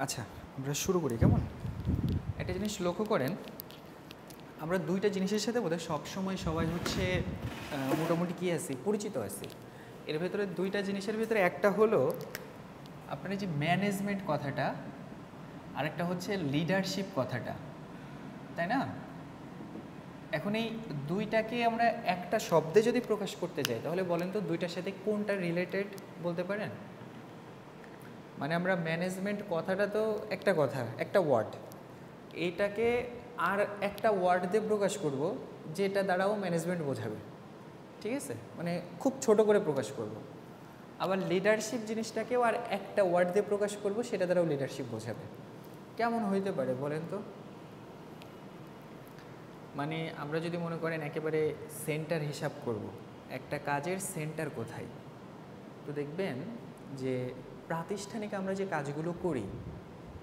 আচ্ছা, আমরা শুরু করি কেমন? একটা জিনিস লক্ষ্য করেন, আমরা দুইটা জিনিসের সাথে বোধহয় সবসময় সবাই হচ্ছে মোটামুটি কী আছি, পরিচিত আছি। এর ভেতরে দুইটা জিনিসের ভিতরে একটা হলো আপনার যে ম্যানেজমেন্ট কথাটা, আরেকটা হচ্ছে লিডারশিপ কথাটা, তাই না? এখন এই দুইটাকে আমরা একটা শব্দে যদি প্রকাশ করতে যাই তাহলে বলেন তো দুইটার সাথে কোনটা রিলেটেড বলতে পারেন? মানে আমরা ম্যানেজমেন্ট কথাটা তো একটা কথা, একটা ওয়ার্ড, এইটাকে আর একটা ওয়ার্ড দিয়ে প্রকাশ করব যেটা দ্বারাও ম্যানেজমেন্ট বোঝাবে, ঠিক আছে? মানে খুব ছোট করে প্রকাশ করব। আবার লিডারশিপ জিনিসটাকেও আর একটা ওয়ার্ড দিয়ে প্রকাশ করব, সেটা দ্বারাও লিডারশিপ বোঝাবে। কেমন হইতে পারে বলেন তো? মানে আমরা যদি মনে করেন একেবারে সেন্টার হিসাব করব, একটা কাজের সেন্টার কোথায়, তো দেখবেন যে প্রাতিষ্ঠানিক আমরা যে কাজগুলো করি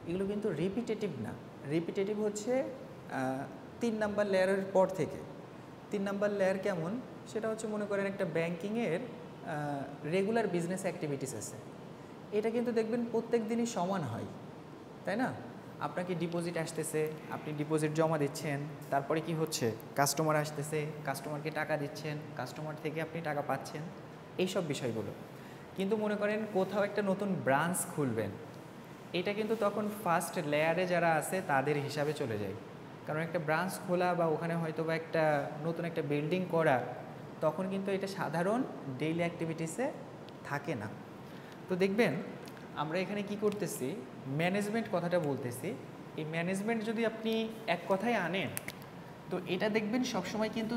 এগুলো কিন্তু রিপিটেটিভ না। রিপিটেটিভ হচ্ছে 3 নাম্বার লেয়ারের পর থেকে। 3 নাম্বার লেয়ার কেমন, সেটা হচ্ছে মনে করেন একটা ব্যাংকিংয়ের রেগুলার বিজনেস অ্যাক্টিভিটিস আছে, এটা কিন্তু দেখবেন প্রত্যেক দিনই সমান হয়, তাই না? আপনাকে ডিপোজিট আসতেছে, আপনি ডিপোজিট জমা দিচ্ছেন, তারপরে কি হচ্ছে, কাস্টমার আসতেছে, কাস্টমারকে টাকা দিচ্ছেন, কাস্টমার থেকে আপনি টাকা পাচ্ছেন, এইসব বিষয়গুলো। কিন্তু মনে করেন কোথাও একটা নতুন ব্রাঞ্চ খুলবেন, এটা কিন্তু তখন ফার্স্ট লেয়ারে যারা আছে তাদের হিসাবে চলে যায়। কারণ একটা ব্রাঞ্চ খোলা বা ওখানে হয়তো বা একটা নতুন একটা বিল্ডিং করা, তখন কিন্তু এটা সাধারণ ডেইলি অ্যাক্টিভিটিসে থাকে না। তো দেখবেন আমরা এখানে কি করতেছি, ম্যানেজমেন্ট কথাটা বলতেছি। এই ম্যানেজমেন্ট যদি আপনি এক কথায় আনেন, তো এটা দেখবেন সবসময় কিন্তু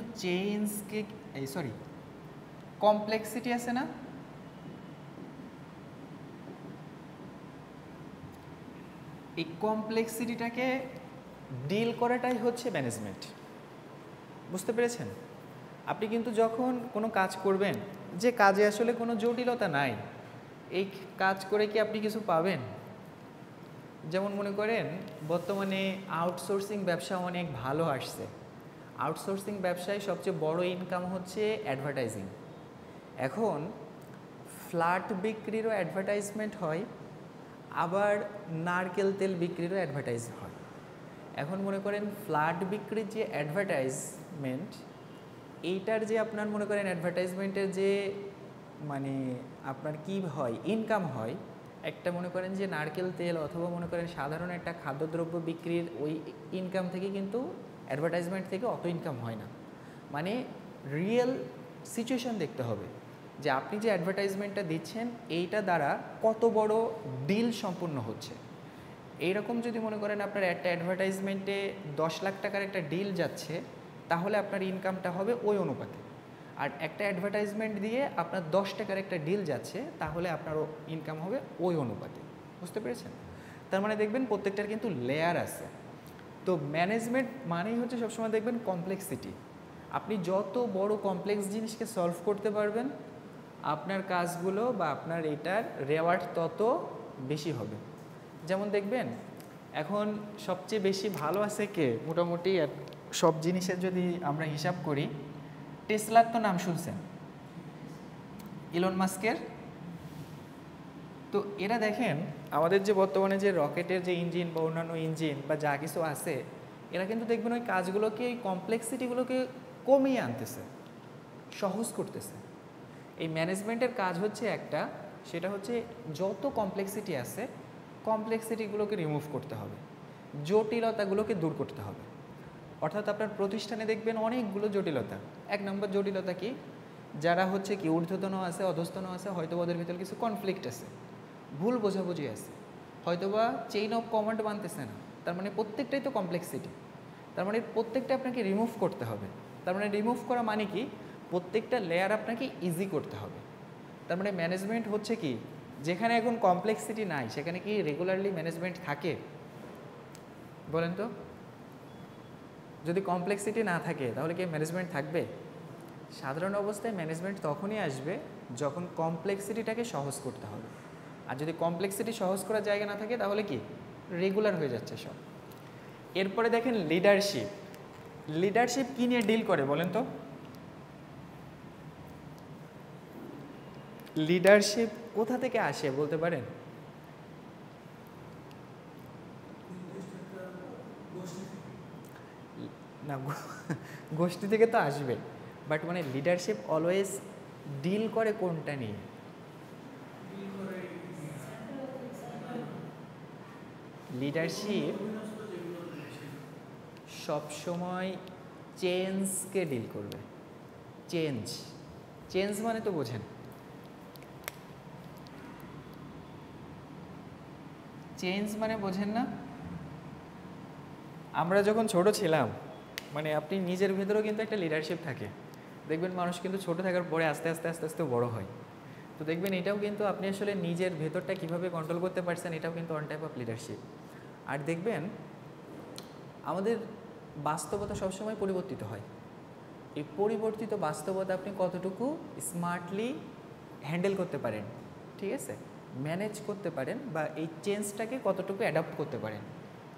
কমপ্লেক্সিটি আছে না, এই কমপ্লেক্সিটিটাকে ডিল করাটাই হচ্ছে ম্যানেজমেন্ট। বুঝতে পেরেছেন? আপনি কিন্তু যখন কোনো কাজ করবেন, যে কাজে আসলে কোনো জটিলতা নাই, এই কাজ করে কি আপনি কিছু পাবেন? যেমন মনে করেন বর্তমানে আউটসোর্সিং ব্যবসা অনেক ভালো আসছে। আউটসোর্সিং ব্যবসায় সবচেয়ে বড় ইনকাম হচ্ছে অ্যাডভার্টাইজিং। এখন ফ্ল্যাট বিক্রিরও অ্যাডভার্টাইজমেন্ট হয়, আবার নারকেল তেল বিক্রিরও অ্যাডভার্টাইজ হয়। এখন মনে করেন ফ্ল্যাট বিক্রির যে অ্যাডভার্টাইজমেন্ট, এইটার যে আপনার মনে করেন অ্যাডভার্টাইজমেন্টের যে মানে আপনার কী হয়, ইনকাম হয়, একটা মনে করেন যে নারকেল তেল অথবা মনে করেন সাধারণ একটা খাদ্যদ্রব্য বিক্রির ওই ইনকাম থেকে কিন্তু অ্যাডভার্টাইজমেন্ট থেকে অত ইনকাম হয় না। মানে রিয়েল সিচুয়েশান দেখতে হবে যে আপনি যে অ্যাডভার্টাইজমেন্টটা দিচ্ছেন এইটা দ্বারা কত বড় ডিল সম্পূর্ণ হচ্ছে। এইরকম যদি মনে করেন আপনার একটা অ্যাডভার্টাইজমেন্টে 10 লাখ টাকার একটা ডিল যাচ্ছে, তাহলে আপনার ইনকামটা হবে ওই অনুপাতে। আর একটা অ্যাডভার্টাইজমেন্ট দিয়ে আপনার 10 টাকার একটা ডিল যাচ্ছে, তাহলে আপনারও ইনকাম হবে ওই অনুপাতে। বুঝতে পেরেছেন? তার মানে দেখবেন প্রত্যেকটার কিন্তু লেয়ার আছে। তো ম্যানেজমেন্ট মানেই হচ্ছে সবসময় দেখবেন কমপ্লেক্সিটি। আপনি যত বড় কমপ্লেক্স জিনিসকে সলভ করতে পারবেন, আপনার কাজগুলো বা আপনার এটার রেওয়ার্ড তত বেশি হবে। যেমন দেখবেন এখন সবচেয়ে বেশি ভালো আছে কে, মোটামুটি সব জিনিসের যদি আমরা হিসাব করি, টেসলার তো নাম শুনছেন, ইলন মাস্কের। তো এরা দেখেন আমাদের যে বর্তমানে যে রকেটের যে ইঞ্জিন বা অন্যান্য ইঞ্জিন বা যা কিছু আছে, এরা কিন্তু দেখবেন ওই কাজগুলোকে, এই কমপ্লেক্সিটিগুলোকে কমিয়ে আনতেছে, সহজ করতেছে। এই ম্যানেজমেন্টের কাজ হচ্ছে একটা, সেটা হচ্ছে যত কমপ্লেক্সিটি আছে কমপ্লেক্সিটিগুলোকে রিমুভ করতে হবে, জটিলতাগুলোকে দূর করতে হবে। অর্থাৎ আপনার প্রতিষ্ঠানে দেখবেন অনেকগুলো জটিলতা। 1 নম্বর জটিলতা কি, যারা হচ্ছে কি ঊর্ধ্বতন আছে, অধস্তন আছে, হয়তো ওদের ভিতরে কিছু কনফ্লিক্ট আছে, ভুল বোঝাবুঝি আছে, হয়তোবা চেইন অফ কমান্ড মানতেছে না। তার মানে প্রত্যেকটাই তো কমপ্লেক্সিটি, তার মানে প্রত্যেকটা আপনাকে রিমুভ করতে হবে। তার মানে রিমুভ করা মানে কি, প্রত্যেকটা লেয়ার আপনাকে ইজি করতে হবে। তার মানে ম্যানেজমেন্ট হচ্ছে কি, যেখানে এখন কমপ্লেক্সিটি নাই সেখানে কি রেগুলারলি ম্যানেজমেন্ট থাকে বলেন তো? যদি কমপ্লেক্সিটি না থাকে তাহলে কি ম্যানেজমেন্ট থাকবে? সাধারণ অবস্থায় ম্যানেজমেন্ট তখনই আসবে যখন কমপ্লেক্সিটিটাকে সহজ করতে হবে। আর যদি কমপ্লেক্সিটি সহজ করার জায়গা না থাকে তাহলে কি রেগুলার হয়ে যাচ্ছে সব। এরপরে দেখেন লিডারশিপ। লিডারশিপ কী নিয়ে ডিল করে বলেন তো? লিডারশিপ কোথা থেকে আসে বলতে পারেন? না, গোষ্ঠী থেকে তো আসবে, বাট মানে লিডারশিপ অলওয়েজ ডিল করে কোনটা নিয়ে? লিডারশিপ সবসময় চেঞ্জকে ডিল করবে। চেঞ্জ, চেঞ্জ মানে তো বোঝেন, চেঞ্জ মানে বোঝেন না? আমরা যখন ছোট ছিলাম, মানে আপনি নিজের ভেতরেও কিন্তু একটা লিডারশিপ থাকে, দেখবেন মানুষ কিন্তু ছোট থাকার পরে আস্তে আস্তে আস্তে আস্তে বড় হয়। তো দেখবেন এটাও কিন্তু আপনি আসলে নিজের ভেতরটা কীভাবে কন্ট্রোল করতে পারছেন, এটাও কিন্তু ওয়ান টাইপ অফ লিডারশিপ। আর দেখবেন আমাদের বাস্তবতা সবসময় পরিবর্তিত হয়। এই পরিবর্তিত বাস্তবতা আপনি কতটুকু স্মার্টলি হ্যান্ডেল করতে পারেন, ঠিক আছে, ম্যানেজ করতে পারেন, বা এই চেঞ্জটাকে কতটুকু অ্যাডাপ্ট করতে পারেন,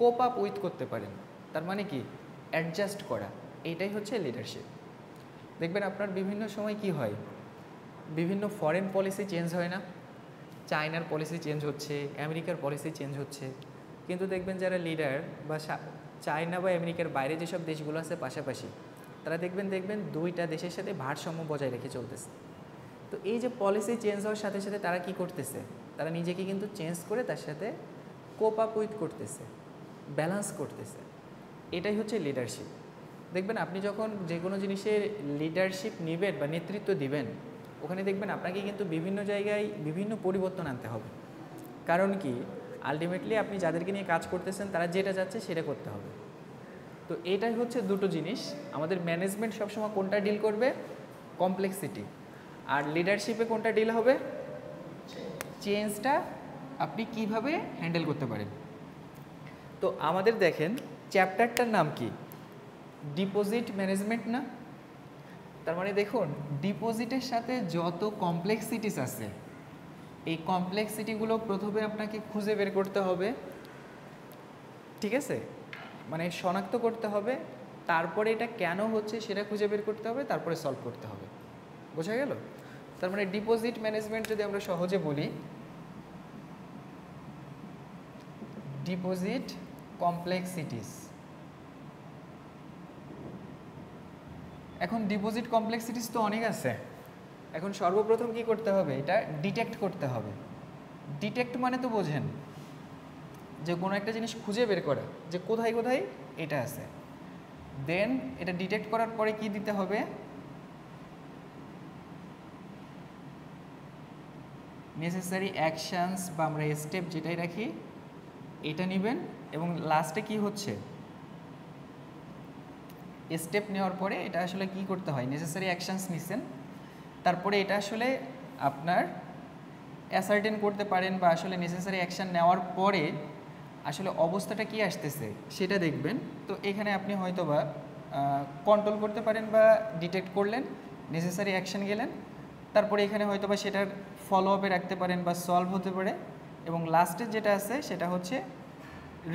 কোপ আপ উইথ করতে পারেন, তার মানে কি অ্যাডজাস্ট করা, এইটাই হচ্ছে লিডারশিপ। দেখবেন আপনার বিভিন্ন সময় কি হয়, বিভিন্ন ফরেন পলিসি চেঞ্জ হয় না, চায়নার পলিসি চেঞ্জ হচ্ছে, আমেরিকার পলিসি চেঞ্জ হচ্ছে, কিন্তু দেখবেন যারা লিডার বা চায়না বা আমেরিকার বাইরে যেসব দেশগুলো আছে পাশাপাশি, তারা দেখবেন দুইটা দেশের সাথে ভারসাম্য বজায় রেখে চলতেছে। তো এই যে পলিসি চেঞ্জ হওয়ার সাথে সাথে তারা কি করতেছে, তারা নিজেকে কিন্তু চেঞ্জ করে তার সাথে কোপ আপ উইথ করতেছে, ব্যালেন্স করতেছে, এটাই হচ্ছে লিডারশিপ। দেখবেন আপনি যখন যে কোনো জিনিসের লিডারশিপ নেবেন বা নেতৃত্ব দিবেন, ওখানে দেখবেন আপনাকে কিন্তু বিভিন্ন জায়গায় বিভিন্ন পরিবর্তন আনতে হবে। কারণ কি, আলটিমেটলি আপনি যাদেরকে নিয়ে কাজ করতেছেন তারা যেটা যাচ্ছে সেটা করতে হবে। তো এটাই হচ্ছে দুটো জিনিস, আমাদের ম্যানেজমেন্ট সবসময় কোনটা ডিল করবে, কমপ্লেক্সিটি, আর লিডারশিপে কোনটা ডিল হবে, চেঞ্জটা আপনি কিভাবে হ্যান্ডেল করতে পারেন। তো আমাদের দেখেন চ্যাপ্টারটার নাম কি, ডিপোজিট ম্যানেজমেন্ট না? তার মানে দেখুন ডিপোজিটের সাথে যত কমপ্লেক্সিটিস আছে, এই কমপ্লেক্সিটিগুলো প্রথমে আপনাকে খুঁজে বের করতে হবে, ঠিক আছে, মানে শনাক্ত করতে হবে, তারপরে এটা কেন হচ্ছে সেটা খুঁজে বের করতে হবে, তারপরে সলভ করতে হবে। বোঝা গেল? তার মানে ডিপোজিট ম্যানেজমেন্ট যদি আমরা সহজে বলি, ডিপোজিট কমপ্লেক্সিটিস। এখন ডিপোজিট কমপ্লেক্সিটিস তো অনেক আছে, এখন সর্বপ্রথম কি করতে হবে, এটা ডিটেক্ট করতে হবে। ডিটেক্ট মানে তো বোঝেন যে কোনো একটা জিনিস খুঁজে বের করা, যে কোথায় কোথায় এটা আছে। দেন এটা ডিটেক্ট করার পরে কি দিতে হবে, নেসেসারি অ্যাকশানস বা আমরা স্টেপ যেটাই রাখি এটা নেবেন, এবং লাস্টে কি হচ্ছে, স্টেপ নেওয়ার পরে এটা আসলে কি করতে হয়, নেসেসারি অ্যাকশানস নিছেন, তারপরে এটা আসলে আপনার অ্যাসার্টেন করতে পারেন, বা আসলে নেসেসারি অ্যাকশান নেওয়ার পরে আসলে অবস্থাটা কি আসতেছে সেটা দেখবেন। তো এখানে আপনি হয়তো বা কন্ট্রোল করতে পারেন বা ডিটেক্ট করলেন, নেসেসারি অ্যাকশান গেলেন, তারপরে এখানে হয়তো বা সেটার ফলো আপে রাখতে পারেন বা সলভ হতে পারে, এবং লাস্টে যেটা আছে সেটা হচ্ছে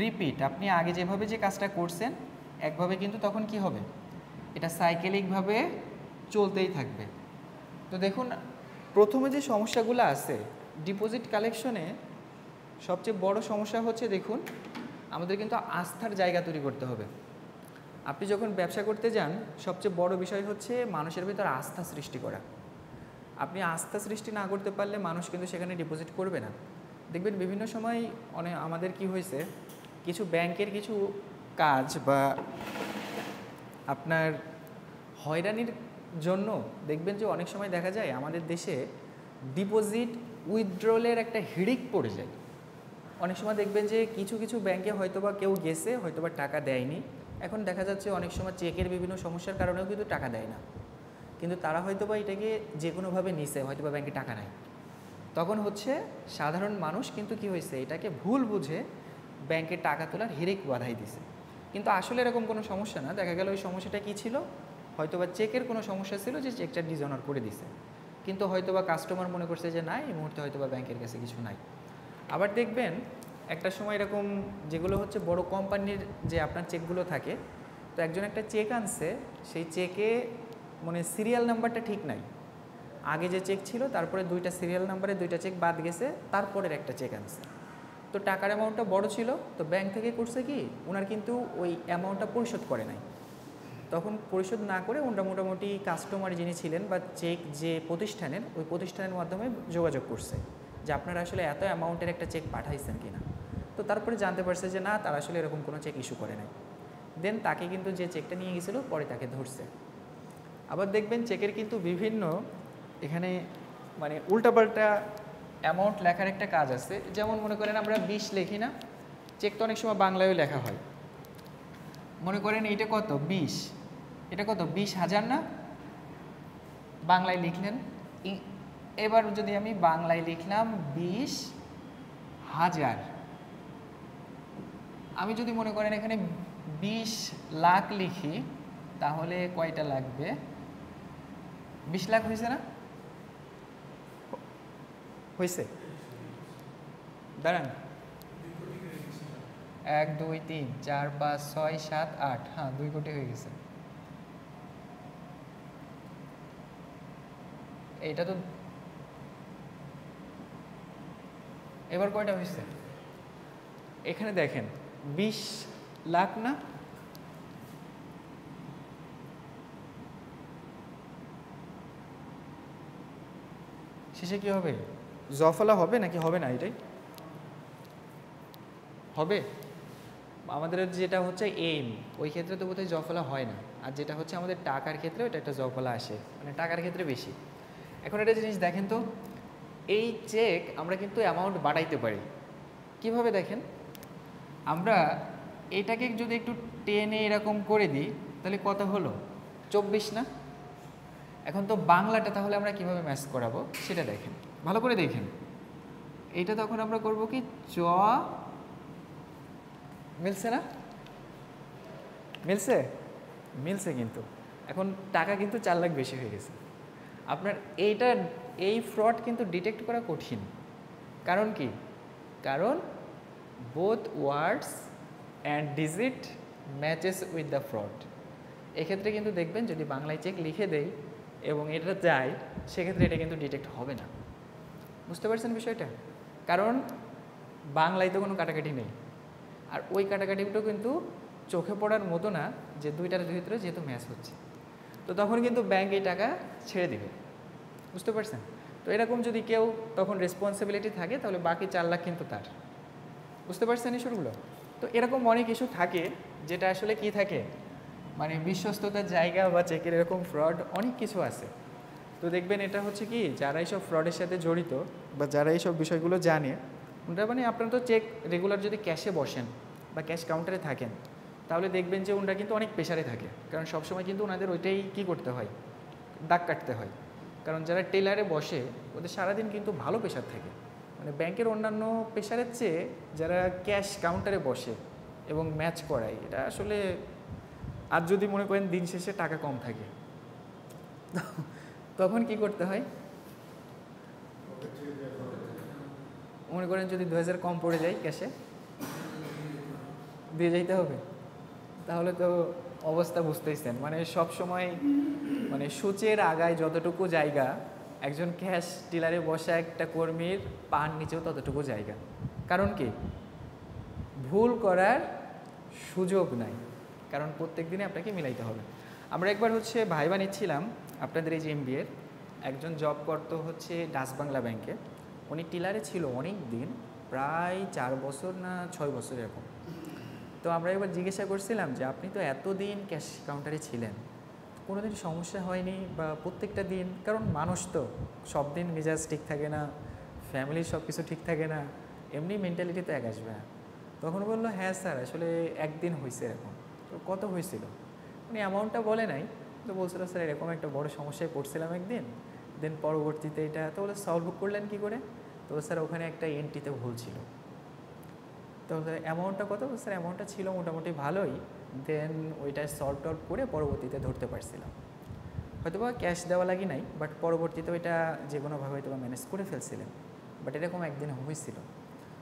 রিপিট। আপনি আগে যেভাবে যে কাজটা করছেন একভাবে, কিন্তু তখন কি হবে, এটা সাইকেলিকভাবে চলতেই থাকবে। তো দেখুন প্রথমে যে সমস্যাগুলো আছে ডিপোজিট কালেকশনে, সবচেয়ে বড় সমস্যা হচ্ছে, দেখুন আমাদের কিন্তু আস্থার জায়গা তৈরি করতে হবে। আপনি যখন ব্যবসা করতে যান, সবচেয়ে বড় বিষয় হচ্ছে মানুষের ভিতর আস্থা সৃষ্টি করা। আপনি আস্থা সৃষ্টি না করতে পারলে মানুষ কিন্তু সেখানে ডিপোজিট করবে না। দেখবেন বিভিন্ন সময় আমাদের কি হয়েছে, কিছু ব্যাংকের কিছু কাজ বা আপনার হয়রানির জন্য দেখবেন যে অনেক সময় দেখা যায় আমাদের দেশে ডিপোজিট উইথড্রলের একটা হিড়িক পড়ে যায়। অনেক সময় দেখবেন যে কিছু কিছু ব্যাংকে হয়তোবা কেউ গেছে, হয়তোবা টাকা দেয়নি, এখন দেখা যাচ্ছে অনেক সময় চেকের বিভিন্ন সমস্যার কারণেও কিন্তু টাকা দেয় না, কিন্তু তারা হয়তোবা এটাকে যে কোনোভাবে নিছে, হয়তোবা ব্যাংকে টাকা নাই, তখন হচ্ছে সাধারণ মানুষ কিন্তু কি হয়েছে, এটাকে ভুল বুঝে ব্যাংকে টাকা তোলার হিড়িক বাধাই দিছে। কিন্তু আসলে এরকম কোনো সমস্যা না, দেখা গেল ওই সমস্যাটা কী ছিল, হয়তোবা চেকের কোনো সমস্যা ছিল যে চেকটা ডিসঅনার করে দিছে, কিন্তু হয়তোবা কাস্টমার মনে করছে যে না, এই মুহূর্তে হয়তোবা ব্যাংকের কাছে কিছু নাই। আবার দেখবেন একটা সময় এরকম যেগুলো হচ্ছে বড় কোম্পানির যে আপনার চেকগুলো থাকে, তো একজন একটা চেক আনছে, সেই চেকে মানে সিরিয়াল নাম্বারটা ঠিক নাই, আগে যে চেক ছিল তারপরে দুইটা সিরিয়াল নাম্বারে দুইটা চেক বাদ গেছে, তারপরের একটা চেক আনছে। তো টাকার অ্যামাউন্টটা বড় ছিল, তো ব্যাংক থেকে করছে কি, ওনার কিন্তু ওই অ্যামাউন্টটা পরিশোধ করে নাই। তখন পরিশোধ না করে ওনারা মোটামুটি কাস্টমার যিনি ছিলেন বা চেক যে প্রতিষ্ঠানের, ওই প্রতিষ্ঠানের মাধ্যমে যোগাযোগ করছে যে আপনারা আসলে এত অ্যামাউন্টের একটা চেক পাঠাইছেন কিনা। তো তারপরে জানতে পারছে যে না, তারা আসলে এরকম কোনো চেক ইস্যু করে নাই। দেন তাকে কিন্তু যে চেকটা নিয়ে গেছিলো পরে তাকে ধরছে। আবার দেখবেন চেকের কিন্তু বিভিন্ন এখানে মানে উল্টাপাল্টা অ্যামাউন্ট লেখার একটা কাজ আছে। যেমন মনে করেন আমরা 20 লিখি না, চেক তো অনেক সময় বাংলায়ও লেখা হয়। মনে করেন এটা কত 20, এটা কত 20,000 না, বাংলায় লিখলেন। এবার যদি আমি বাংলায় লিখলাম 20,000, আমি যদি মনে করেন এখানে 20 লাখ লিখি তাহলে কয়টা লাগবে? 20 লাখ হয়েছে না? হয়েছে? দাঁড়ান, 1 2 3 4 5 6 7 8, হ্যাঁ 2 কোটি হয়ে গেছে। এইটা তো এবার কয়টা হয়েছে? এখানে দেখেন 20 লাখ না, শেষে কি হবে? জফলা হবে নাকি হবে না? এটাই হবে। আমাদের যেটা হচ্ছে এইম, ওই ক্ষেত্রে তো বোধহয় জফলা হয় না। আর যেটা হচ্ছে আমাদের টাকার ক্ষেত্রে ওটা একটা জফলা আসে, মানে টাকার ক্ষেত্রে বেশি। এখন একটা জিনিস দেখেন তো, এই চেক আমরা কিন্তু অ্যামাউন্ট বাড়াইতে পারি। কিভাবে দেখেন, আমরা এটাকে যদি একটু টেনে এরকম করে দিই তাহলে কত হলো? 24 না? এখন তো বাংলাটা তাহলে আমরা কিভাবে ম্যাচ করাবো সেটা দেখেন, ভালো করে দেখেন। এইটা তখন আমরা করব কি, চ, মিলছে না? মিলছে? মিলছে। কিন্তু এখন টাকা কিন্তু 4 লাখ বেশি হয়ে গেছে। আপনার এই ফ্রড কিন্তু ডিটেক্ট করা কঠিন। কারণ কি? কারণ both words and digit matches with the fraud. এক্ষেত্রে কিন্তু দেখবেন যদি বাংলায় চেক লিখে দেই এবং এটা যায়, সেক্ষেত্রে এটা কিন্তু ডিটেক্ট হবে না। বুঝতে পারছেন বিষয়টা? কারণ বাংলায় তো কোনো কাটাকাটি নেই, আর ওই কাটাকাটিটাও কিন্তু চোখে পড়ার মতো না যে দুইটার ভিতরে যেহেতু ম্যাচ হচ্ছে। তো তখন কিন্তু ব্যাংক এই টাকা ছেড়ে দেবে। বুঝতে পারছেন? তো এরকম যদি কেউ তখন রেসপন্সিবিলিটি থাকে তাহলে বাকি 4 লাখ কিন্তু তার। বুঝতে পারছেন ইস্যুগুলো? তো এরকম অনেক ইস্যু থাকে যেটা আসলে কি থাকে, মানে বিশ্বস্ততার জায়গা বা চেকের এরকম ফ্রড অনেক কিছু আছে। তো দেখবেন এটা হচ্ছে কি, যারা এইসব ফ্রডের সাথে জড়িত বা যারা এইসব বিষয়গুলো জানে, ওটা মানে আপনারা তো চেক রেগুলার যদি ক্যাশে বসেন বা ক্যাশ কাউন্টারে থাকেন তাহলে দেখবেন যে ওনারা কিন্তু অনেক প্রেশারে থাকে। কারণ সবসময় কিন্তু ওনাদের ওইটাই কী করতে হয়, দাগ কাটতে হয়। কারণ যারা টেলারে বসে ওদের সারাদিন কিন্তু ভালো প্রেশার থাকে, মানে ব্যাংকের অন্যান্য প্রেশারের চেয়ে যারা ক্যাশ কাউন্টারে বসে এবং ম্যাচ করায়, এটা আসলে আর যদি মনে করেন দিন শেষে টাকা কম থাকে তখন কি করতে হয়? মনে করেন যদি 2000 কম পড়ে যায় ক্যাশে, দিয়ে যাইতে হবে। তাহলে তো অবস্থা বুঝতেইছেন, মানে সব সময় মানে সূচের আগায় যতটুকু জায়গা একজন ক্যাশ ডিলারে বসা একটা কর্মীর পার নিচেও ততটুকু জায়গা। কারণ কি? ভুল করার সুযোগ নাই, কারণ প্রত্যেক দিনে আপনাকে মিলাইতে হবে। আমরা একবার হচ্ছে ভাইবা নিচ্ছিলাম আপনাদের এই যে MBA এর, একজন জব করতো হচ্ছে ডাচ বাংলা ব্যাংকে। উনি টিলারে ছিল অনেক দিন, প্রায় 4 বছর না 6 বছর এরকম। তো আমরা একবার জিজ্ঞাসা করছিলাম যে আপনি তো এতদিন ক্যাশ কাউন্টারে ছিলেন, কোনো দিন সমস্যা হয়নি বা প্রত্যেকটা দিন, কারণ মানুষ তো সব দিন মেজাজ ঠিক থাকে না, ফ্যামিলির সব কিছু ঠিক থাকে না, এমনি মেন্টালিটি তো এক আসবে না। তখন বললো হ্যাঁ স্যার, আসলে একদিন হয়েছে এরকম। তো কত হয়েছিল? উনি অ্যামাউন্টটা বলে নাই, তো বলছিল স্যার এরকম একটা বড় সমস্যায় পড়ছিলাম একদিন, দেন পরবর্তীতে এটা। তো বলে সলভ করলেন কী করে? তো স্যার ওখানে একটা এন্ট্রিতে ভুল ছিল। তো অ্যামাউন্টটা কত? স্যার অ্যামাউন্টটা ছিল মোটামুটি ভালোই, দেন ওইটা সলভ টলভ করে পরবর্তীতে ধরতে পারছিলাম। হয়তো বা ক্যাশ দেওয়া লাগি নাই, বাট পরবর্তীতে ওইটা যে কোনোভাবে হয়তো বা ম্যানেজ করে ফেলছিলেন। বাট এরকম একদিন হয়েছিল।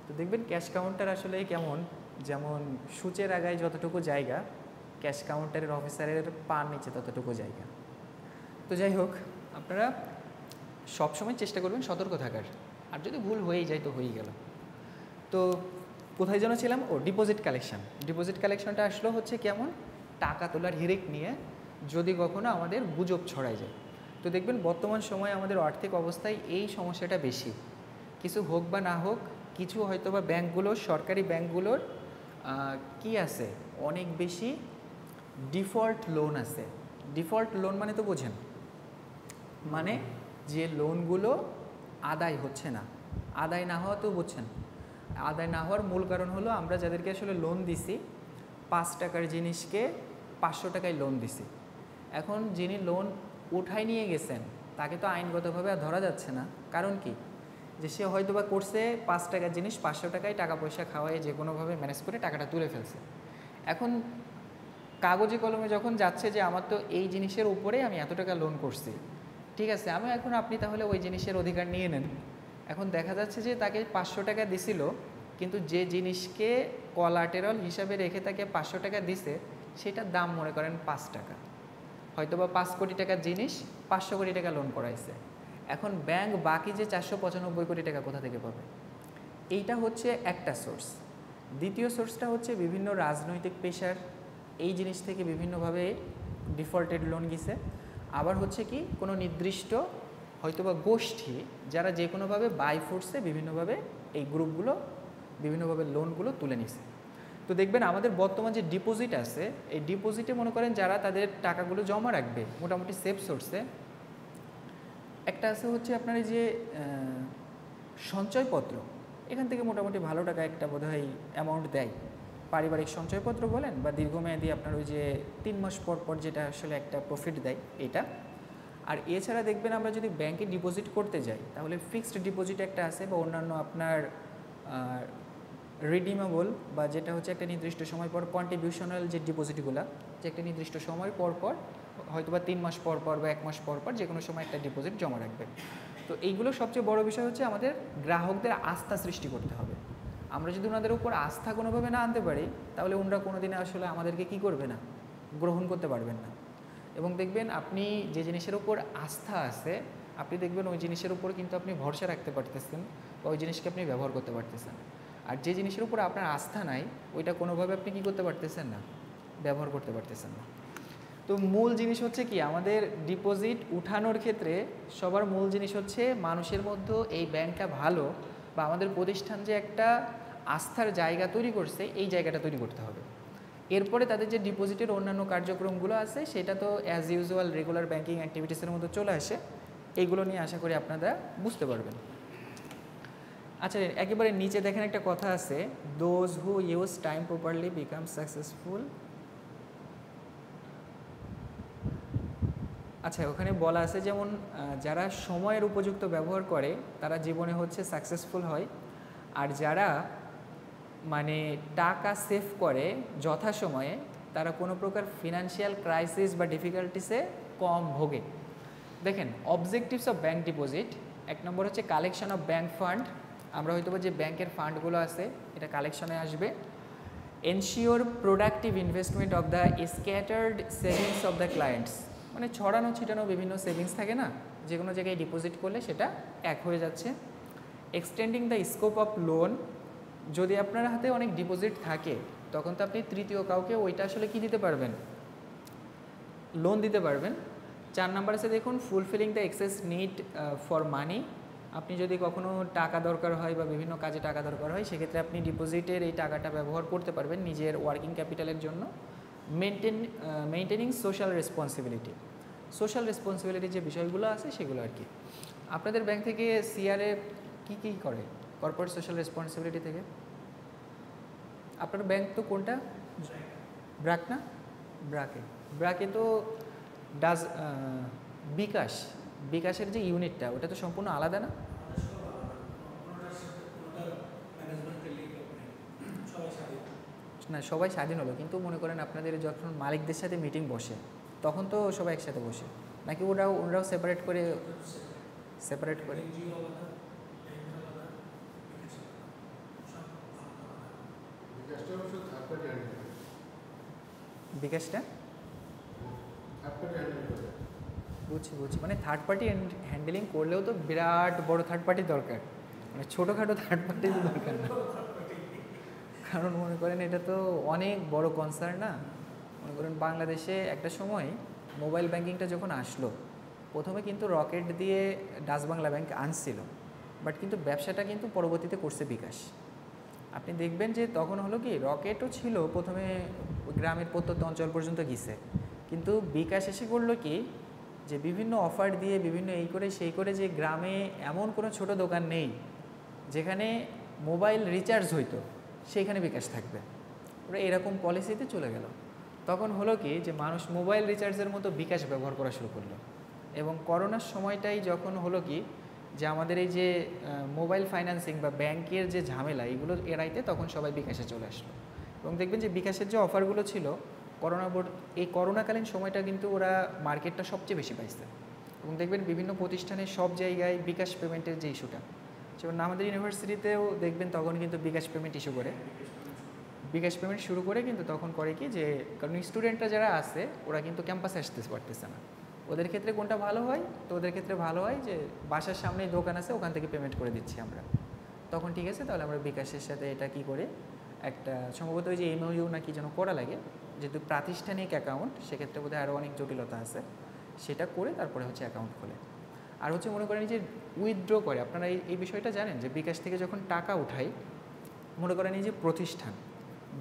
তো দেখবেন ক্যাশ কাউন্টার আসলে কেমন, যেমন সূচের আগায় যতটুকু জায়গা ক্যাশ কাউন্টারের অফিসারের পার নিচে ততটুকু জায়গা। তো যাই হোক, আপনারা সবসময় চেষ্টা করবেন সতর্ক থাকার, আর যদি ভুল হয়েই যায় তো হয়েই গেল। তো কোথায় যেন ছিলাম? ও ডিপোজিট কালেকশন। ডিপোজিট কালেকশনটা আসলে হচ্ছে কেমন, টাকা তোলার হিড়িক নিয়ে যদি কখনো আমাদের গুজব ছড়ায় যায়। তো দেখবেন বর্তমান সময়ে আমাদের আর্থিক অবস্থায় এই সমস্যাটা বেশি। কিছু হোক বা না হোক, কিছু হয়তো বা ব্যাঙ্কগুলোর, সরকারি ব্যাঙ্কগুলোর কি আছে, অনেক বেশি ডিফল্ট লোন আছে। ডিফল্ট লোন মানে তো বোঝেন, মানে যে লোনগুলো আদায় হচ্ছে না। আদায় না হওয়া তো বুঝছেন। আদায় না হওয়ার মূল কারণ হলো আমরা যাদেরকে আসলে লোন দিছি 5 টাকার জিনিসকে 500 টাকায় লোন দিছি। এখন যিনি লোন উঠায় নিয়ে গেছেন তাকে তো আইনগতভাবে আর ধরা যাচ্ছে না। কারণ কি, যে সে হয়তো বা করছে 5 টাকার জিনিস 500 টাকায় টাকা পয়সা খাওয়ায় যে কোনোভাবে ম্যানেজ করে টাকাটা তুলে ফেলছে। এখন কাগজে কলমে যখন যাচ্ছে যে আমার তো এই জিনিসের উপরে আমি এত টাকা লোন করছি, ঠিক আছে, আমি এখন আপনি তাহলে ওই জিনিসের অধিকার নিয়ে নেন। এখন দেখা যাচ্ছে যে তাকে 500 টাকা দিছিল, কিন্তু যে জিনিসকে কোলাটেরাল হিসাবে রেখে তাকে 500 টাকা দিছে সেটার দাম মনে করেন 5 টাকা। হয়তো বা 5 কোটি টাকার জিনিস 500 কোটি টাকা লোন করাইছে। এখন ব্যাংক বাকি যে 495 কোটি টাকা কোথা থেকে পাবে? এইটা হচ্ছে একটা সোর্স। দ্বিতীয় সোর্সটা হচ্ছে বিভিন্ন রাজনৈতিক পেশার এই জিনিস থেকে বিভিন্নভাবে ডিফল্টেড লোন গেছে। আবার হচ্ছে কি কোনো নির্দিষ্ট হয়তোবা গোষ্ঠী যারা যে কোনোভাবে বাই ফোর্সে বিভিন্নভাবে এই গ্রুপগুলো বিভিন্নভাবে লোনগুলো তুলে নিছে। তো দেখবেন আমাদের বর্তমান যে ডিপোজিট আছে, এই ডিপোজিটে মনে করেন যারা তাদের টাকাগুলো জমা রাখবে মোটামুটি সেফ সোর্সে, একটা আছে হচ্ছে আপনার এই যে সঞ্চয়পত্র, এখান থেকে মোটামুটি ভালো টাকা একটা বোধহয় অ্যামাউন্ট দেয়। পারিবারিক সঞ্চয়পত্র বলেন বা দীর্ঘমেয়াদী আপনার ওই যে 3 মাস পর পর যেটা আসলে একটা প্রফিট দেয় এটা। আর এছাড়া দেখবেন আমরা যদি ব্যাংকে ডিপোজিট করতে যাই তাহলে ফিক্সড ডিপোজিট একটা আছে বা অন্যান্য আপনার রিডিমেবল বা যেটা হচ্ছে একটা নির্দিষ্ট সময় পর কন্ট্রিবিউশনাল যে ডিপোজিটগুলো, যে একটা নির্দিষ্ট সময় পর পর হয়তো বা 3 মাস পর পর বা 1 মাস পর পর যে কোনো সময় একটা ডিপোজিট জমা রাখবে। তো এইগুলো সবচেয়ে বড় বিষয় হচ্ছে আমাদের গ্রাহকদের আস্থা সৃষ্টি করতে হবে। আমরা যদি ওনাদের উপর আস্থা কোনোভাবে না আনতে পারি তাহলে ওনারা কোনো দিনে আসলে আমাদেরকে কি করবে না, গ্রহণ করতে পারবেন না। এবং দেখবেন আপনি যে জিনিসের উপর আস্থা আছে আপনি দেখবেন ওই জিনিসের উপর কিন্তু আপনি ভরসা রাখতে পারতেছেন বা ওই জিনিসকে আপনি ব্যবহার করতে পারতেছেন। আর যে জিনিসের উপর আপনার আস্থা নাই ওইটা কোনোভাবে আপনি কী করতে পারতেছেন না, ব্যবহার করতে পারতেছেন না। তো মূল জিনিস হচ্ছে কি, আমাদের ডিপোজিট উঠানোর ক্ষেত্রে সবার মূল জিনিস হচ্ছে মানুষের মধ্যে এই ব্যাংকটা ভালো বা আমাদের প্রতিষ্ঠান যে একটা আস্থার জায়গা তৈরি করছে এই জায়গাটা তৈরি করতে হবে। এরপরে তাদের যে ডিপোজিটের অন্যান্য কার্যক্রমগুলো আছে সেটা তো অ্যাজ ইউজুয়াল রেগুলার ব্যাংকিং অ্যাক্টিভিটিসের মধ্যে চলে আসে। এইগুলো নিয়ে আশা করি আপনারা বুঝতে পারবেন। আচ্ছা, একেবারে নিচে দেখেন একটা কথা আছে, those who use time properly become successful. আচ্ছা, ওখানে বলা আছে যেমন যারা সময়ের উপযুক্ত ব্যবহার করে তারা জীবনে হচ্ছে সাকসেসফুল হয়, আর যারা মানে টাকা সেভ করে যথাসময়ে তারা কোনো প্রকার ফিনান্সিয়াল ক্রাইসিস বা ডিফিকাল্টিসে কম ভোগে। দেখেন অবজেক্টিভস অফ ব্যাংক ডিপোজিট, 1 নম্বর হচ্ছে কালেকশন অফ ব্যাংক ফান্ড। আমরা হয়তো যে ব্যাংকের ফান্ডগুলো আছে এটা কালেকশনে আসবে। Ensure productive investment of the scattered savings of the clients, মানে ছড়ানো ছিটানো বিভিন্ন সেভিংস থাকে না, যে কোনো জায়গায় ডিপোজিট করলে সেটা এক হয়ে যাচ্ছে। Extending the scope of loan, যদি আপনার হাতে অনেক ডিপোজিট থাকে তখন তো আপনি তৃতীয় কাউকে ওইটা আসলে কি দিতে পারবেন, লোন দিতে পারবেন। 4 নাম্বার আছে দেখুন fulfilling the excess need for money, আপনি যদি কখনো টাকা দরকার হয় বা বিভিন্ন কাজে টাকা দরকার হয় সেক্ষেত্রে আপনি ডিপোজিটের এই টাকাটা ব্যবহার করতে পারবেন নিজের ওয়ার্কিং ক্যাপিটালের জন্য। Maintaining social responsibility, social responsibility যে বিষয়গুলো আছে সেগুলো আর কি। আপনাদের ব্যাংক থেকে সিআরএ কী কী করে কর্পোরেট সোশ্যাল রেসপন্সিবিলিটি থেকে? আপনার ব্যাংক তো কোনটা, ব্র্যাক না? ব্র্যাকে তো ডাজ বিকাশের যে ইউনিটটা ওটা তো সম্পূর্ণ আলাদা না? না, সবাই স্বাধীন হলো, কিন্তু মনে করেন আপনাদের যখন মালিকদের সাথে মিটিং বসে তখন তো সবাই একসাথে বসে নাকি ওরাও সেপারেট করে? বিকাশটা বুঝছি, মানে থার্ড পার্টি হ্যান্ডেলিং করলেও তো বিরাট বড় থার্ড পার্টি দরকার, মানে ছোটোখাটো থার্ড পার্টি দরকার না। কারণ মনে করেন এটা তো অনেক বড় কনসার্ন না। মনে করেন বাংলাদেশে একটা সময় মোবাইল ব্যাংকিংটা যখন আসলো, প্রথমে কিন্তু রকেট দিয়ে ডাচ বাংলা ব্যাংক আনছিল, বাট কিন্তু ব্যবসাটা কিন্তু পরবর্তীতে করছে বিকাশ। আপনি দেখবেন যে তখন হলো কি, রকেটও ছিল প্রথমে গ্রামের প্রত্যন্ত অঞ্চল পর্যন্ত গিয়েছে, কিন্তু বিকাশ এসে করলো কি, যে বিভিন্ন অফার দিয়ে বিভিন্ন এই করে সেই করে, যে গ্রামে এমন কোনো ছোট দোকান নেই যেখানে মোবাইল রিচার্জ হইতো, সেইখানে বিকাশ থাকবে। ওরা এরকম পলিসিতে চলে গেল। তখন হলো কি, যে মানুষ মোবাইল রিচার্জের মতো বিকাশ ব্যবহার করা শুরু করলো। এবং করোনার সময়টাই যখন হলো কি, যে আমাদের এই যে মোবাইল ফাইন্যান্সিং বা ব্যাংকের যে ঝামেলা, এগুলো এড়াইতে তখন সবাই বিকাশে চলে আসলো। এবং দেখবেন যে বিকাশের যে অফারগুলো ছিল এই করোনাকালীন সময়টা কিন্তু ওরা মার্কেটটা সবচেয়ে বেশি পাইছে। এবং দেখবেন বিভিন্ন প্রতিষ্ঠানে সব জায়গায় বিকাশ পেমেন্টের যে ইস্যুটা, যেমন আমাদের ইউনিভার্সিটিতেও দেখবেন তখন কিন্তু বিকাশ পেমেন্ট ইস্যু করে, বিকাশ পেমেন্ট শুরু করে কিন্তু তখন করে কি, যে কারণ স্টুডেন্টরা যারা আছে ওরা কিন্তু ক্যাম্পাসে আসতে পারতেছে না। ওদের ক্ষেত্রে কোনটা ভালো হয়? তো ওদের ক্ষেত্রে ভালো হয় যে বাসার সামনেই দোকান আছে, ওখান থেকে পেমেন্ট করে দিচ্ছি আমরা। তখন ঠিক আছে, তাহলে আমরা বিকাশের সাথে এটা কি করে একটা সম্ভবত ওই যে এমওইউ না কি যেন করা লাগে, যেহেতু প্রাতিষ্ঠানিক অ্যাকাউন্ট, সেক্ষেত্রে বোধহয় আরও অনেক জটিলতা আছে, সেটা করে তারপরে হচ্ছে অ্যাকাউন্ট খোলে। আর হচ্ছে মনে করেন যে উইথড্র করে, আপনারা এই বিষয়টা জানেন যে বিকাশ থেকে যখন টাকা উঠাই, মনে করেন এই যে প্রতিষ্ঠান,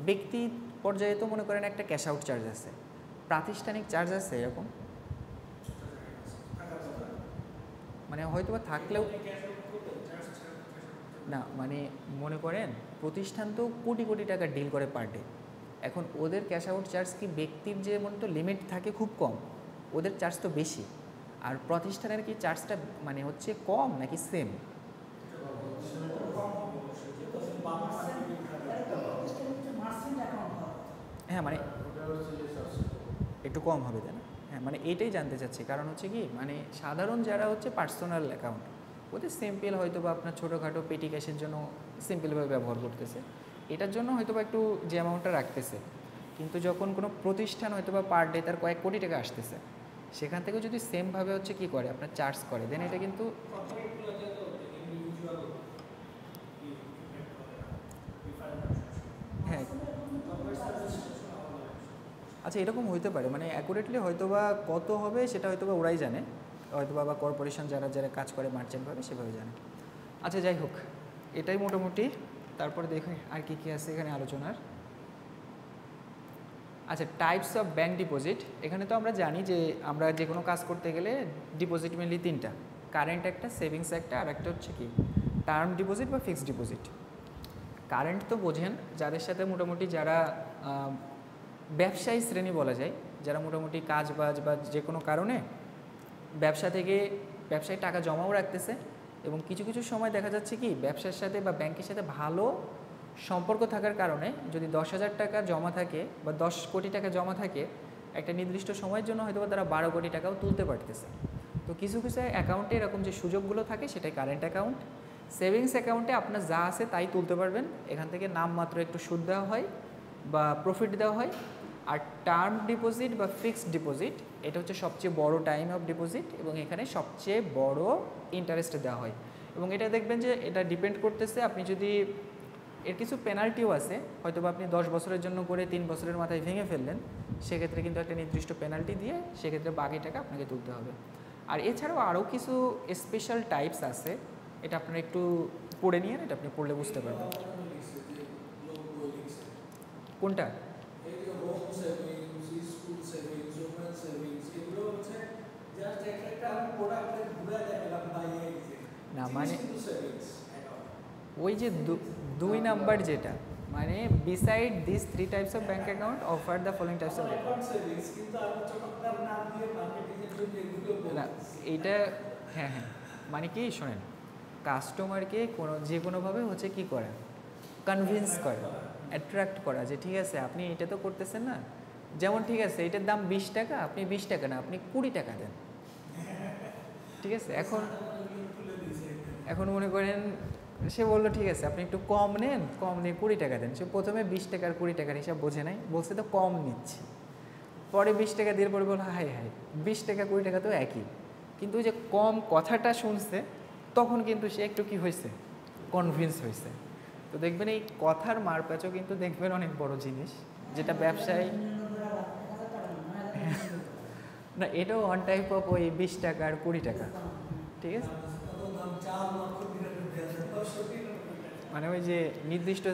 ব্যক্তি পর্যায়ে তো মনে করেন একটা ক্যাশ আউট চার্জ আছে, প্রাতিষ্ঠানিক চার্জ আছে এরকম, মানে হয়তো বা থাকলেও না, মানে মনে করেন প্রতিষ্ঠান তো কোটি কোটি টাকা ডিল করে পার ডে। এখন ওদের ক্যাশ আউট চার্জ কি ব্যক্তির যে মনে তো লিমিট থাকে খুব কম, ওদের চার্জ তো বেশি। আর প্রতিষ্ঠানের কি চার্জটা মানে হচ্ছে কম নাকি সেম? হ্যাঁ, মানে একটু কম হবে, তাই না? হ্যাঁ, মানে এইটাই জানতে চাচ্ছি, কারণ হচ্ছে কি, মানে সাধারণ যারা হচ্ছে পার্সোনাল অ্যাকাউন্ট, ওদের সিম্পল হয়তো বা আপনার ছোটোখাটো পেটি ক্যাশের জন্য সিম্পলভাবে ব্যবহার করতেছে, এটার জন্য হয়তো বা একটু যে অ্যামাউন্টটা রাখতেছে। কিন্তু যখন কোনো প্রতিষ্ঠান হয়তো বা পার ডে তার কয়েক কোটি টাকা আসতেছে, সেখান থেকেও যদি সেমভাবে হচ্ছে কি করে আপনার চার্জ করে, দেন এটা কিন্তু হ্যাঁ, আচ্ছা এরকম হইতে পারে, মানে অ্যাকুরেটলি হয়তো বা কত হবে সেটা হয়তো বা ওরাই জানে, হয়তো বা কর্পোরেশন যারা যারা কাজ করে মার্চেন্টভাবে সেভাবে জানে। আচ্ছা যাই হোক, এটাই মোটামুটি। তারপরে দেখি আর কী কী আছে এখানে আলোচনার। আচ্ছা, টাইপস অফ ব্যাঙ্ক ডিপোজিট। এখানে তো আমরা জানি যে আমরা যে কোনো কাজ করতে গেলে ডিপোজিট মেনলি তিনটা, কারেন্ট একটা, সেভিংস একটা, আর একটা হচ্ছে কি টার্ম ডিপোজিট বা ফিক্সড ডিপোজিট। কারেন্ট তো বোঝেন, যাদের সাথে মোটামুটি যারা ব্যবসায়ী শ্রেণী বলা যায়, যারা মোটামুটি কাজ বাজ বা যে কোনো কারণে ব্যবসা থেকে ব্যবসায় টাকা জমাও রাখতেছে, এবং কিছু কিছু সময় দেখা যাচ্ছে কি ব্যবসার সাথে বা ব্যাংকের সাথে ভালো সম্পর্ক থাকার কারণে যদি 10,000 টাকা জমা থাকে বা 10 কোটি টাকা জমা থাকে, একটা নির্দিষ্ট সময়ের জন্য হয়তো তারা 12 কোটি টাকাও তুলতে পারতেছে। তো কিছু কিছু অ্যাকাউন্টে এরকম যে সুযোগগুলো থাকে সেটাই কারেন্ট অ্যাকাউন্ট। সেভিংস অ্যাকাউন্টে আপনার যা আছে তাই তুলতে পারবেন, এখান থেকে নামমাত্র একটু সুদ দেওয়া হয় বা প্রফিট দেওয়া হয়। আর টার্ম ডিপোজিট বা ফিক্সড ডিপোজিট, এটা হচ্ছে সবচেয়ে বড় টাইম অফ ডিপোজিট, এবং এখানে সবচেয়ে বড় ইন্টারেস্ট দেওয়া হয়। এবং এটা দেখবেন যে এটা ডিপেন্ড করতেছে, আপনি যদি এর কিছু পেনাল্টিও আছে, হয়তো বা আপনি 10 বছরের জন্য করে 3 বছরের মাথায় ভেঙে ফেললেন, সেক্ষেত্রে কিন্তু একটা নির্দিষ্ট পেনাল্টি দিয়ে সেক্ষেত্রে বাকি টাকা আপনাকে তুলতে হবে। আর এছাড়াও আরও কিছু স্পেশাল টাইপস আছে, এটা আপনারা একটু পড়ে নিয়ে, এটা আপনি পড়লে বুঝতে পারবেন। কোনটা? না মানে ওই যে 2 নাম্বার যেটা, মানে beside this 3 types of bank account offer the following types of না এইটা, হ্যাঁ হ্যাঁ, মানে কি শোনেন, কাস্টমারকে যে কোনোভাবে হচ্ছে কি করে কনভিন্স করে, অ্যাট্রাক্ট করা, যে ঠিক আছে আপনি এটা তো করতেছেন না, যেমন ঠিক আছে এটার দাম 20 টাকা, আপনি 20 টাকা না আপনি 20 টাকা দেন, ঠিক আছে। এখন মনে করেন সে বললো ঠিক আছে আপনি একটু কম নেন, কম নিয়ে 20 টাকা দেন। সে প্রথমে 20 টাকার 20 টাকার হিসাব বোঝে নাই, বলছে তো কম নিচ্ছি, পরে 20 টাকা দিয়ে পরে বললো হাই হাই 20 টাকা 20 টাকা তো একই, কিন্তু ওই যে কম কথাটা শুনছে তখন কিন্তু সে একটু কি হয়েছে, কনভিন্স হয়েছে। তো দেখবেন এই কথার মারপ্যাচও কিন্তু দেখবেন অনেক বড় জিনিস, যেটা ব্যবসায় না, এটাও ওয়ান টাইপ অফ ওই 20 টাকা আর 20 টাকা, ঠিক আছে। মানে ওই যে নির্দিষ্ট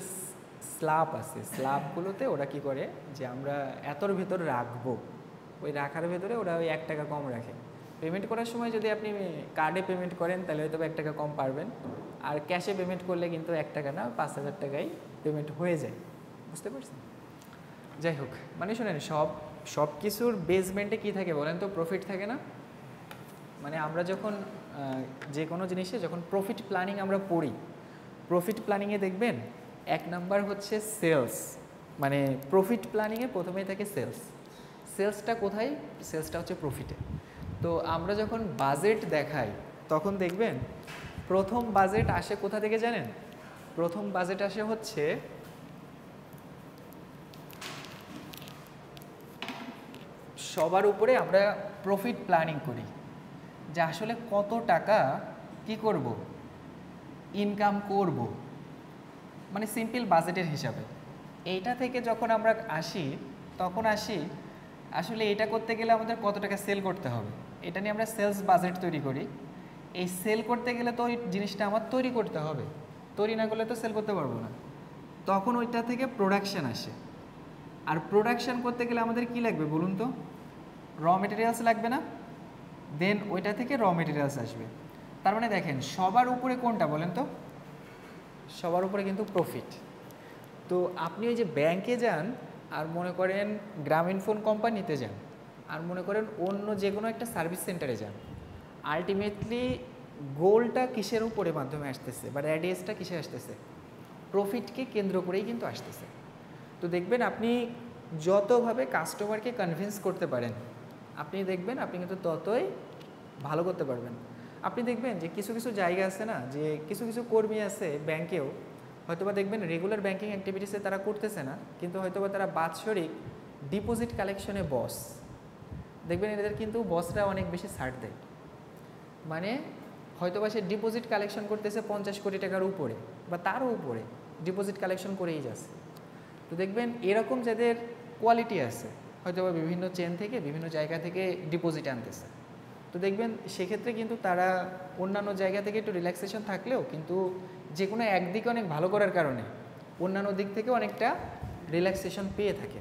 স্ল্যাব আছে, স্ল্যাবগুলোতে ওরা কি করে যে আমরা এতর ভেতর রাখবো, ওই রাখার ভেতরে ওরা ওই 1 টাকা কম রাখে। পেমেন্ট করার সময় যদি আপনি কার্ডে পেমেন্ট করেন তাহলে হয়তো 1 টাকা কম পারবেন, আর ক্যাশে পেমেন্ট করলে কিন্তু 1 টাকা না 5,000 টাকাই পেমেন্ট হয়ে যায়, বুঝতে পারছেন। যাই হোক, মানে শোনেন, সব কিছুর বেসমেন্টে কী থাকে বলেন তো? প্রফিট থাকে না? মানে আমরা যখন যে কোনো জিনিসে যখন প্রফিট প্ল্যানিং আমরা পড়ি, প্রফিট প্ল্যানিংয়ে দেখবেন 1 নাম্বার হচ্ছে সেলস। মানে প্রফিট প্ল্যানিংয়ে প্রথমেই থাকে সেলস। সেলসটা কোথায়? সেলসটা হচ্ছে প্রফিটে। তো আমরা যখন বাজেট দেখাই তখন দেখবেন প্রথম বাজেট আসে কোথা থেকে জানেন? প্রথম বাজেট আসে হচ্ছে সবার উপরে আমরা প্রফিট প্ল্যানিং করি যে আসলে কত টাকা কি করব, ইনকাম করব, মানে সিম্পল বাজেটের হিসাবে। এইটা থেকে যখন আমরা আসি তখন আসলে এটা করতে গেলে আমাদের কত টাকা সেল করতে হবে, এটা নিয়ে আমরা সেলস বাজেট তৈরি করি। এই সেল করতে গেলে তো ওই জিনিসটা আমার তৈরি করতে হবে, তৈরি না করলে তো সেল করতে পারবো না। তখন ওইটা থেকে প্রোডাকশান আসে, আর প্রোডাকশান করতে গেলে আমাদের কি লাগবে বলুন তো? র মেটেরিয়ালস লাগবে না? দেন ওইটা থেকে র মেটেরিয়ালস আসবে। তার মানে দেখেন সবার উপরে কোনটা বলেন তো? সবার উপরে কিন্তু প্রফিট। তো আপনি ওই যে ব্যাংকে যান আর মনে করেন গ্রামীণফোন কোম্পানিতে যান আর মনে করেন অন্য যে কোনো একটা সার্ভিস সেন্টারে যান, আলটিমেটলি গোলটা কিসের উপরে মাধ্যমে আসতেছে বা রেডিয়াসটা কিসে আসতেছে? প্রফিটকে কেন্দ্র করেই কিন্তু আসতেছে। তো দেখবেন আপনি যতভাবে কাস্টমারকে কনভিন্স করতে পারেন আপনি দেখবেন আপনি কিন্তু ততই ভালো করতে পারবেন। আপনি দেখবেন যে কিছু কিছু জায়গা আছে না, যে কিছু কিছু কর্মী আছে ব্যাংকেও, হয়তোবা দেখবেন রেগুলার ব্যাংকিং অ্যাক্টিভিটিসে তারা করতেছে না, কিন্তু হয়তোবা তারা বাৎসরিক ডিপোজিট কালেকশনে বস। দেখবেন এদের কিন্তু বসরা অনেক বেশি ছাড় দেয়। মানে হয়তোবা সে ডিপোজিট কালেকশন করতেছে 50 কোটি টাকার উপরে বা তারও উপরে ডিপোজিট কালেকশন করেই যাচ্ছে। তো দেখবেন এরকম যাদের কোয়ালিটি আছে, হয়তোবা বিভিন্ন চেন থেকে বিভিন্ন জায়গা থেকে ডিপোজিট আনতেছে, তো দেখবেন সেক্ষেত্রে কিন্তু তারা অন্যান্য জায়গা থেকে একটু রিল্যাক্সেশন থাকলেও কিন্তু যে কোনো একদিকে অনেক ভালো করার কারণে অন্যান্য দিক থেকে অনেকটা রিল্যাক্সেশন পেয়ে থাকে।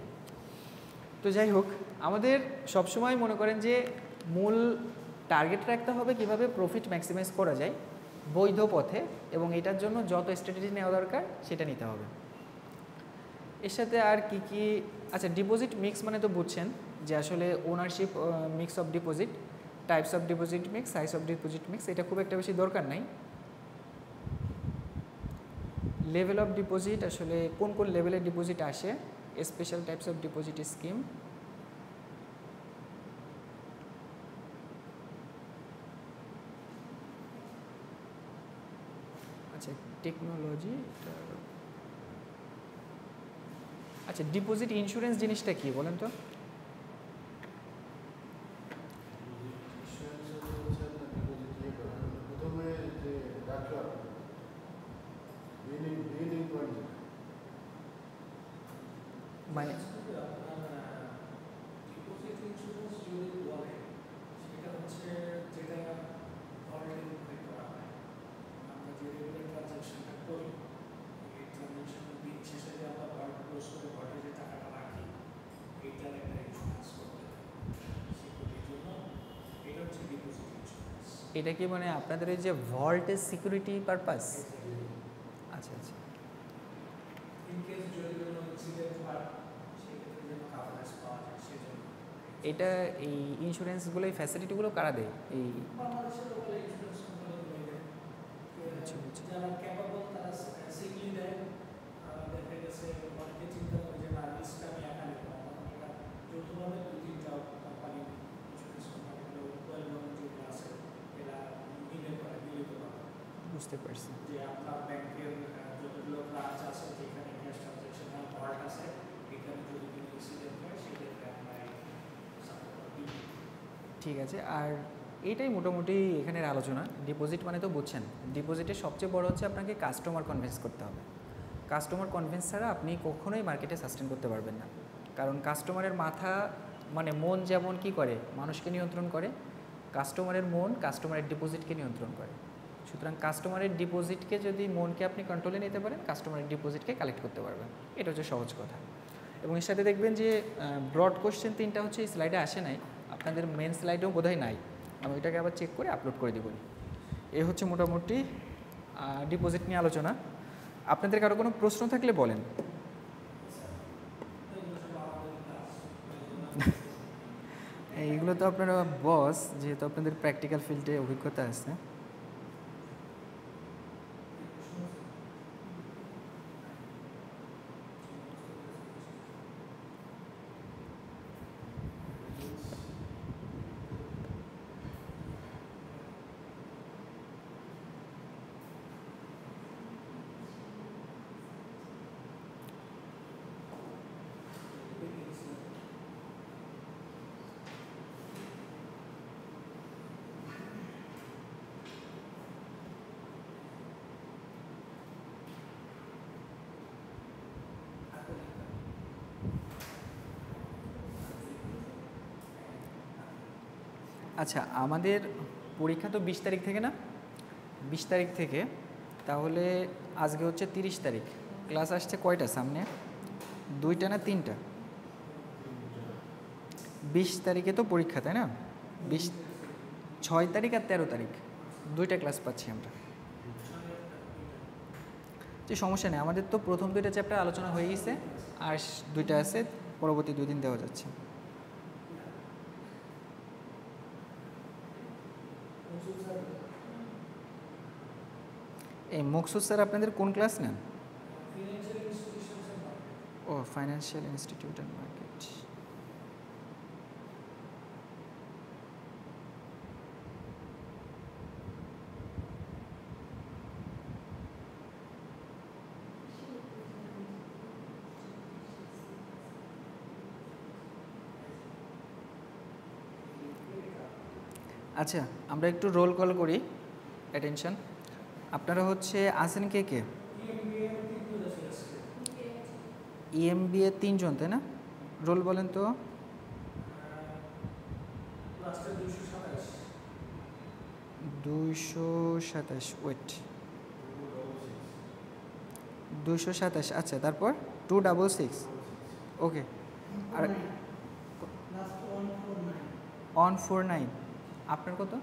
তো যাই হোক, আমাদের সবসময় মনে করেন যে মূল টার্গেট রাখতে হবে কীভাবে প্রফিট ম্যাক্সিমাইজ করা যায় বৈধ পথে, এবং এটার জন্য যত স্ট্র্যাটেজি নেওয়া দরকার সেটা নিতে হবে। এর সাথে আর কি কি, আচ্ছা ডিপোজিট মিক্স মানে তো বুঝছেন যে আসলে ownership mix of deposit, types of deposit mix, size of deposit mix, এটা খুব একটা বেশি দরকার নাই। লেভেল অফ ডিপোজিট, আসলে কোন কোন লেভেলের ডিপোজিট আসে, special types of deposit scheme, আচ্ছা টেকনোলজি, আচ্ছা ডিপোজিট ইন্স্যুরেন্স জিনিসটা কি বলেন তো? মানে এটা কি মানে আপনাদের এই যে ভল্টের সিকিউরিটি পারপাস? আচ্ছা আচ্ছা, এটা এই ইন্স্যুরেন্সগুলো এই ফ্যাসিলিটিগুলো কারা দেয়? এই বুঝতে পারছি। ঠিক আছে, আর এইটাই মোটামুটি এখানের আলোচনা। ডিপোজিট মানে তো বুঝছেন, ডিপোজিটের সবচেয়ে বড় হচ্ছে আপনাকে কাস্টমার কনভিন্স করতে হবে। কাস্টমার কনভিন্স ছাড়া আপনি কখনোই মার্কেটে সাস্টেন করতে পারবেন না, কারণ কাস্টমারের মাথা মানে মন যেমন কি করে মানুষকে নিয়ন্ত্রণ করে, কাস্টমারের মন কাস্টমারের ডিপোজিটকে নিয়ন্ত্রণ করে। সুতরাং কাস্টমারের ডিপোজিটকে যদি মনকে আপনি কন্ট্রোলে নিতে পারেন, কাস্টমারের ডিপোজিটকে কালেক্ট করতে পারবেন। এটা হচ্ছে সহজ কথা। এবং এর সাথে দেখবেন যে ব্রড কোশ্চেন 3টা হচ্ছে এই স্লাইডে আসে নাই, আপনাদের মেন স্লাইডেও বোধহয় নাই। আমি ওইটাকে আবার চেক করে আপলোড করে দেবো। এই হচ্ছে মোটামুটি ডিপোজিট নিয়ে আলোচনা। আপনাদের কারো কোনো প্রশ্ন থাকলে বলেন। এইগুলো তো আপনারা বস, যেহেতু আপনাদের প্র্যাকটিক্যাল ফিল্ডে অভিজ্ঞতা আছে। আচ্ছা, আমাদের পরীক্ষা তো 20 তারিখ থেকে না? 20 তারিখ থেকে, তাহলে আজকে হচ্ছে 30 তারিখ। ক্লাস আসছে কয়টা সামনে? 2টা না 3টা? 20 তারিখে তো পরীক্ষা, তাই না? 6 তারিখ আর 13 তারিখ 2টা ক্লাস পাচ্ছি আমরা। যে সমস্যা নেই, আমাদের তো প্রথম 2টা চ্যাপ্টার আলোচনা হয়ে গেছে, আর 2টা আছে, পরবর্তী 2 দিন দেওয়া যাচ্ছে। এই মকসুদ স্যার আপনাদের কোন ক্লাস নেন? ও, ফাইন্যান্সিয়াল ইনস্টিটিউট অ্যান্ড মার্কেট। আচ্ছা, আমরা একটু রোল কল করি, অ্যাটেনশন। আপনারা হচ্ছে আছেন কে কে? ইএমবিএ 3 জন, তাই না? রোল বলেন তো। 227, ওয়েট, 227। আচ্ছা, তারপর 266। ওকে, আর 149। আপনার কত?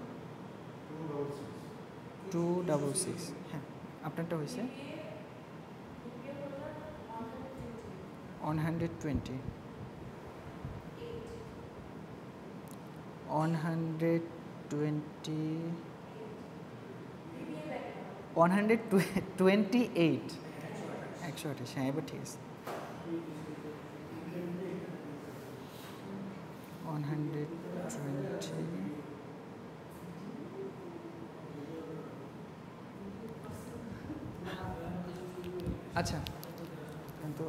266। হ্যাঁ, আপনারটা হয়েছে 120। 128। 128। হ্যাঁ, এবার ঠিক আছে। 120। আচ্ছা, কিন্তু